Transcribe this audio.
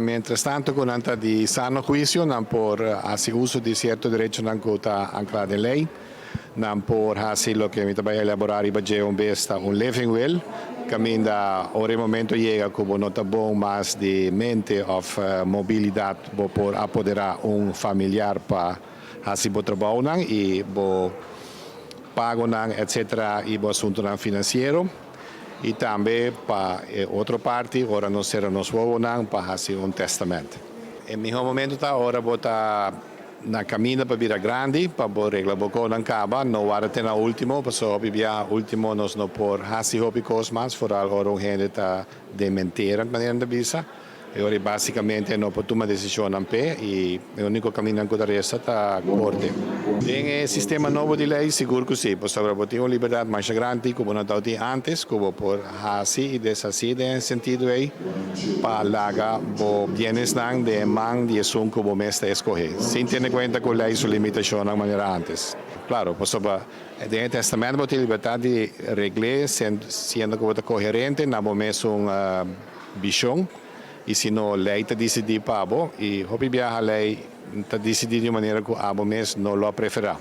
Mientras tanto, con anta di sano juicio, non por hacer uso di cierto derecho non cota anclado en ley, non por hacer lo que mi trabajo elaborar y baje un besta un living will, caminda ora el momento llega como no está bon más de mente of movilidad por apoderar un familiar para hacer bo trabajo y bo pago etcétera y bo asunto financiero. E também para outra parte, agora nós seremos huevos para fazer um testamento. Em meu momento está agora botar na caminho para vir grande, para reglar boco não acaba, não há até na último, porque só bibia último nós não por fazer hobby cosmas, fora agora um gente está de mentira de maneira de visa. E agora basicamente não pode tomar decisão em pé e o único caminho que resta está a corte. Em sistema novo de lei, seguro que sim, porque agora tem uma liberdade mais grande, como não tinha antes, como por fazer e desfazer nesse sentido aí, para largar os bienes de mão de um como mestre escolher, sem ter em conta que a lei sua limitação de maneira antes. Claro, por sobre o testamento tem liberdade de regler, sendo que coerente, não vamos uma visão. E se não a lei está decidida para a e hobby a lei está decidida de maneira que a mês não lo preferirá.